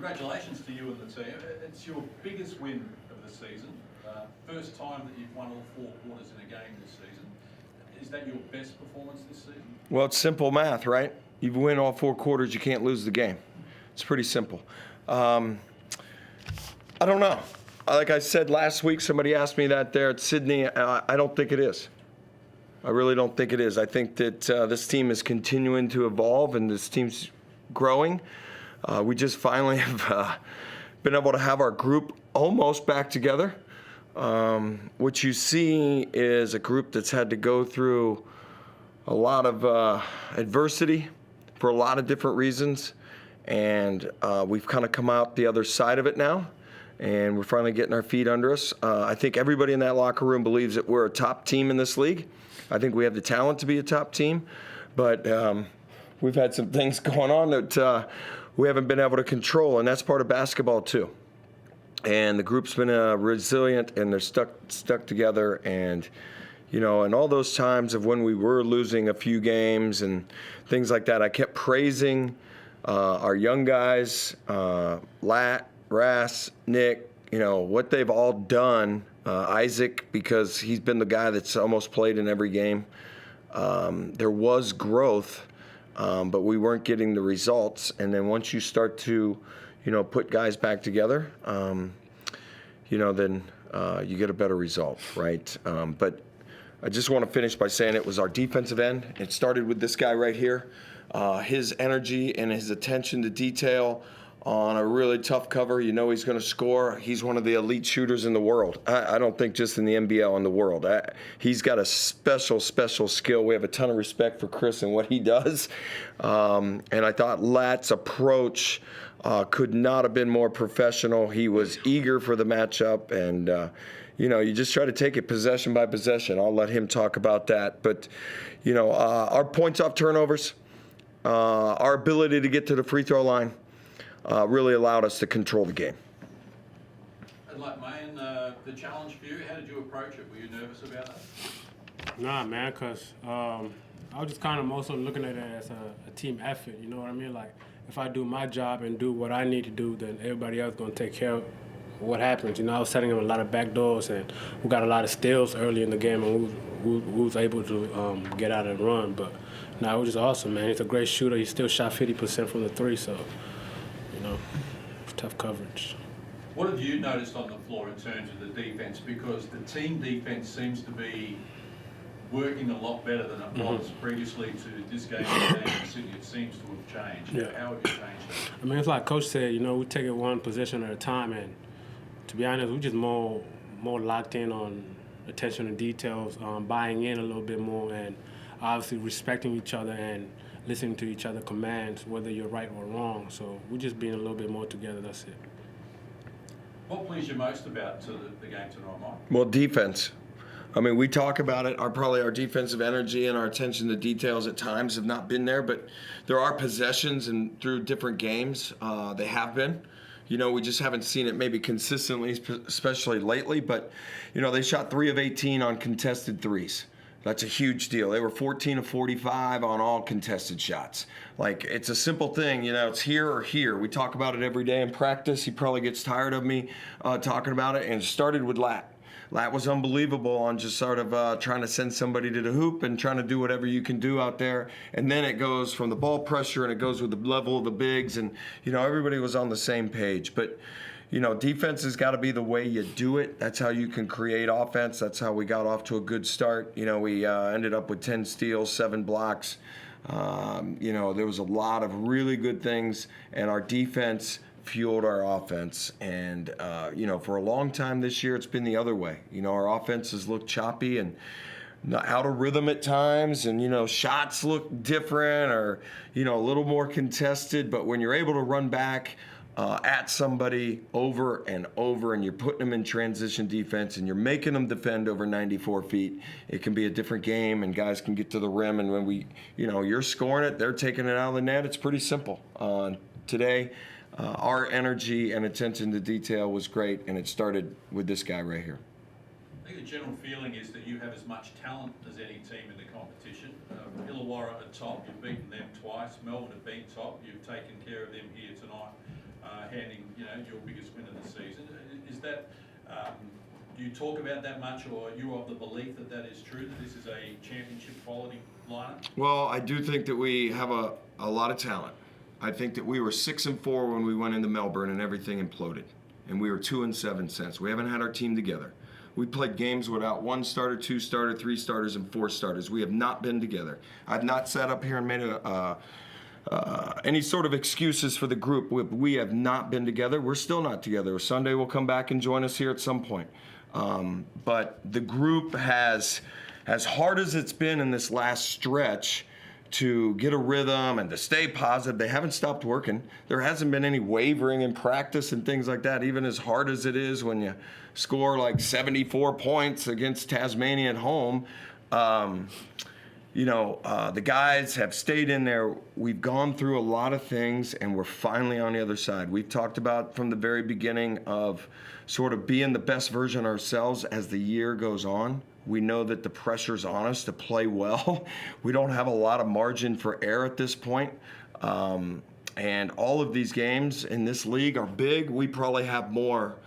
Congratulations to you and the team. It's your biggest win of the season. First time that you've won all 4 quarters in a game this season. Is that your best performance this season? Well, it's simple math, right? You win all 4 quarters, you can't lose the game. It's pretty simple. I don't know. Like I said last week, somebody asked me that there at Sydney. I don't think it is. I really don't think it is. I think that this team is continuing to evolve and this team's growing. We just finally have been able to have our group almost back together. What you see is a group that's had to go through a lot of adversity for a lot of different reasons. And we've kind of come out the other side of it now. And we're finally getting our feet under us. I think everybody in that locker room believes that we're a top team in this league. I think we have the talent to be a top team. But we've had some things going on that we haven't been able to control. And that's part of basketball, too. And the group's been resilient, and they're stuck together. And, you know, and all those times of when we were losing a few games and things like that, I kept praising our young guys, Lat, Rass, Nick, you know, what they've all done. Isaac, because he's been the guy that's almost played in every game. There was growth, but we weren't getting the results. And then once you start to, you know, put guys back together, you know, then you get a better result, right? But I just want to finish by saying it was our defensive end. It started with this guy right here. His energy and his attention to detail on a really tough cover. You know he's going to score. He's one of the elite shooters in the world. I don't think just in the NBL, in the world. He's got a special skill. We have a ton of respect for Chris and what he does. And I thought Lat's approach could not have been more professional. He was eager for the matchup, and you know, you just try to take it possession by possession. I'll let him talk about that. But, you know, our points off turnovers, our ability to get to the free throw line really allowed us to control the game. And like Maine, the challenge for you, how did you approach it? Were you nervous about that? Nah, man, because I was just kind of mostly looking at it as a team effort, you know what I mean? Like, if I do my job and do what I need to do, then everybody else is going to take care of what happens. You know, I was setting him a lot of back doors, and we got a lot of steals early in the game, and we was able to get out and run. But, nah, it was just awesome, man. He's a great shooter. He still shot 50% from the 3, so, you know, it's tough coverage. What have you noticed on the floor in terms of the defense? Because the team defense seems to be working a lot better than it was previously to this game in Sydney. It seems to have changed. Yeah. How have you changed that? I mean, it's like Coach said, you know, we take it one possession at a time, and to be honest, we're just more locked in on attention to details, buying in a little bit more, and obviously respecting each other and listening to each other's commands, whether you're right or wrong. So we're just being a little bit more together, that's it. What pleased you most about the game tonight, Mike? Well, defense. I mean, we talk about it. Probably our defensive energy and our attention to details at times have not been there, but there are possessions and through different games they have been. You know, we just haven't seen it maybe consistently, especially lately. But, you know, they shot 3 of 18 on contested threes. That's a huge deal. They were 14 of 45 on all contested shots. Like, it's a simple thing, you know, it's here or here. We talk about it every day in practice. He probably gets tired of me talking about it. And it started with Lat. Lat was unbelievable on just sort of trying to send somebody to the hoop and trying to do whatever you can do out there. And then it goes from the ball pressure and it goes with the level of the bigs. And, you know, everybody was on the same page. But, you know, defense has got to be the way you do it. That's how you can create offense. That's how we got off to a good start. You know, we ended up with 10 steals, 7 blocks. You know, there was a lot of really good things. And our defense fueled our offense, and you know, for a long time this year it's been the other way. You know, our offenses look choppy and out of rhythm at times, and you know, shots look different or, you know, a little more contested. But when you're able to run back at somebody over and over, and you're putting them in transition defense and you're making them defend over 94 feet, it can be a different game, and guys can get to the rim. And when we, you know, you're scoring it, they're taking it out of the net. It's pretty simple. Today, our energy and attention to detail was great, and it started with this guy right here. I think the general feeling is that you have as much talent as any team in the competition. Illawarra at top, you've beaten them twice. Melbourne have been top, you've taken care of them here tonight. handing your biggest win of the season. Is that do you talk about that much, or are you of the belief that that is true, that this is a championship quality lineup? Well, I do think that we have a lot of talent. I think that we were 6-4 when we went into Melbourne and everything imploded. And we were 2-7 since. We haven't had our team together. We played games without 1 starter, 2 starter, 3 starters, and 4 starters. We have not been together. I've not sat up here and made any sort of excuses for the group. We have not been together. We're still not together. Sunday will come back and join us here at some point. But the group has, as hard as it's been in this last stretch, to get a rhythm and to stay positive, they haven't stopped working. There hasn't been any wavering in practice and things like that, even as hard as it is when you score like 74 points against Tasmania at home. The guys have stayed in there. We've gone through a lot of things, and we're finally on the other side. We've talked about from the very beginning of sort of being the best version ourselves as the year goes on. We know that the pressure's on us to play well. We don't have a lot of margin for error at this point. And all of these games in this league are big. We probably have more.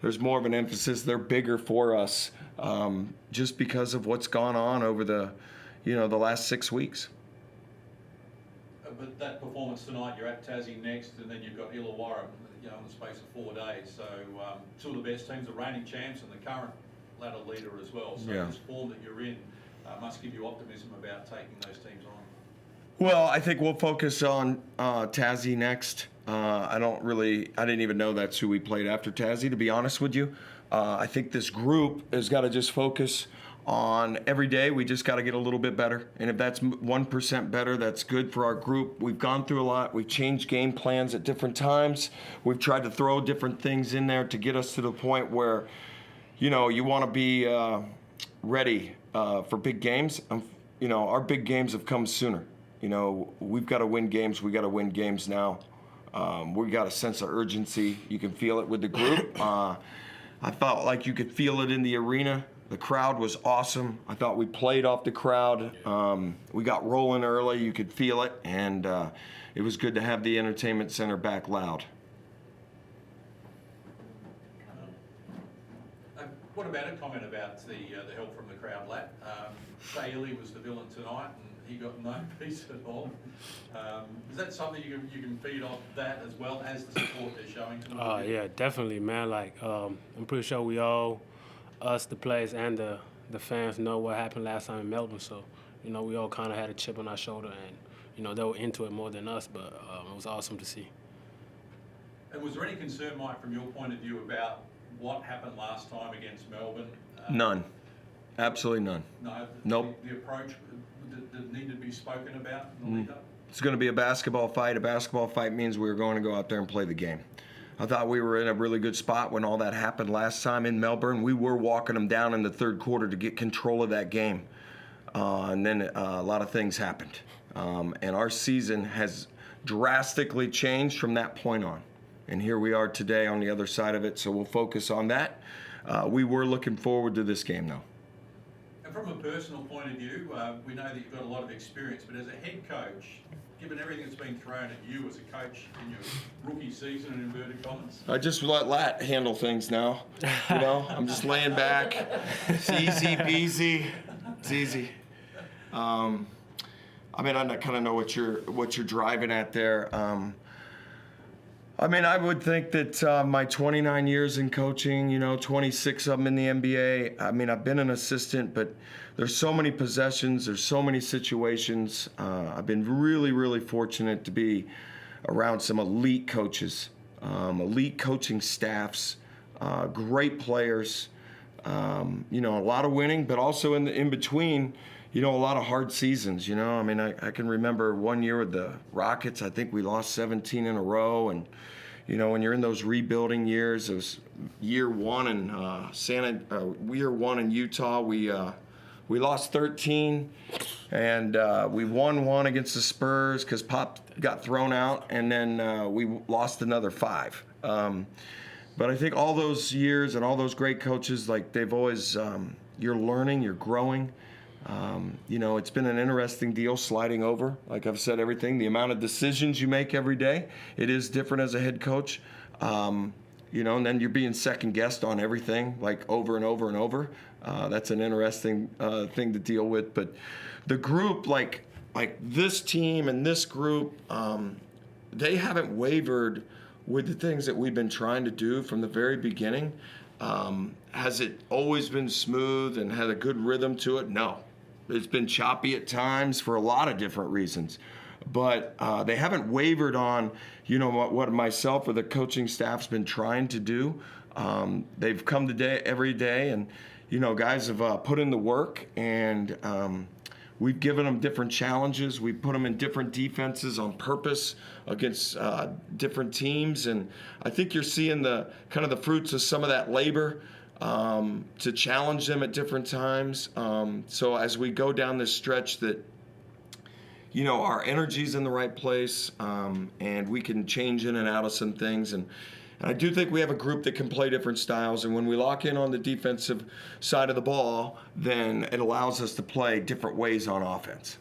There's more of an emphasis. They're bigger for us just because of what's gone on over the last 6 weeks. But that performance tonight, you're at Tassie next, and then you've got Illawarra, in the space of 4 days. So two of the best teams, the reigning champs and the current ladder leader as well. So Yeah. this form that you're in must give you optimism about taking those teams on. Well, I think we'll focus on Tassie next. I didn't even know that's who we played after Tassie, to be honest with you. I think this group has got to just focus on every day. We just got to get a little bit better. And if that's 1% better, that's good for our group. We've gone through a lot. We've changed game plans at different times. We've tried to throw different things in there to get us to the point where, you want to be ready for big games. Our big games have come sooner. We've got to win games. We got to win games now. We got a sense of urgency. You can feel it with the group. I felt like you could feel it in the arena. The crowd was awesome. I thought we played off the crowd. We got rolling early. You could feel it. And it was good to have the entertainment center back loud. What about a comment about the help from the crowd, Lat? Shea Illy was the villain tonight, and he got no piece at all. Is that something you can feed off that as well as the support they're showing to them? Yeah, definitely, man. I'm pretty sure we all, us, the players, and the fans know what happened last time in Melbourne. So, we all kind of had a chip on our shoulder, and, they were into it more than us, but it was awesome to see. And was there any concern, Mike, from your point of view about what happened last time against Melbourne? None. Absolutely none. No? Nope. The approach that needed to be spoken about in the lead up? It's going to be a basketball fight. A basketball fight means we were going to go out there and play the game. I thought we were in a really good spot when all that happened last time in Melbourne. We were walking them down in the third quarter to get control of that game. And then a lot of things happened. And our season has drastically changed from that point on. And here we are today on the other side of it, so we'll focus on that. We were looking forward to this game, though. And from a personal point of view, we know that you've got a lot of experience, but as a head coach, given everything that's been thrown at you as a coach in your rookie season, in inverted commas? I just let Lat handle things now. I'm just laying back. It's easy peasy. It's easy. I kind of know what you're driving at there. I would think that my 29 years in coaching, 26 of them in the NBA. I've been an assistant, but there's so many possessions, there's so many situations. I've been really, really fortunate to be around some elite coaches, elite coaching staffs, great players. A lot of winning, but also in between, a lot of hard seasons. I can remember one year with the Rockets. I think we lost 17 in a row, and when you're in those rebuilding years, it was year one in year one in Utah. We lost 13, and we won one against the Spurs because Pop got thrown out, and then we lost another 5. But I think all those years and all those great coaches, they've always, you're learning, you're growing. It's been an interesting deal sliding over. Like I've said, everything, the amount of decisions you make every day, it is different as a head coach. And then you're being second guessed on everything, like over and over and over. That's an interesting thing to deal with. But the group, like this team and this group, they haven't wavered with the things that we've been trying to do from the very beginning. Has it always been smooth and had a good rhythm to it? No. It's been choppy at times for a lot of different reasons. But they haven't wavered on, what myself or the coaching staff's been trying to do. They've come every day, and, guys have put in the work, and we've given them different challenges. We put them in different defenses on purpose against different teams. And I think you're seeing the fruits of some of that labor to challenge them at different times. So as we go down this stretch that, our energy's in the right place, and we can change in and out of some things. And I do think we have a group that can play different styles. And when we lock in on the defensive side of the ball, then it allows us to play different ways on offense.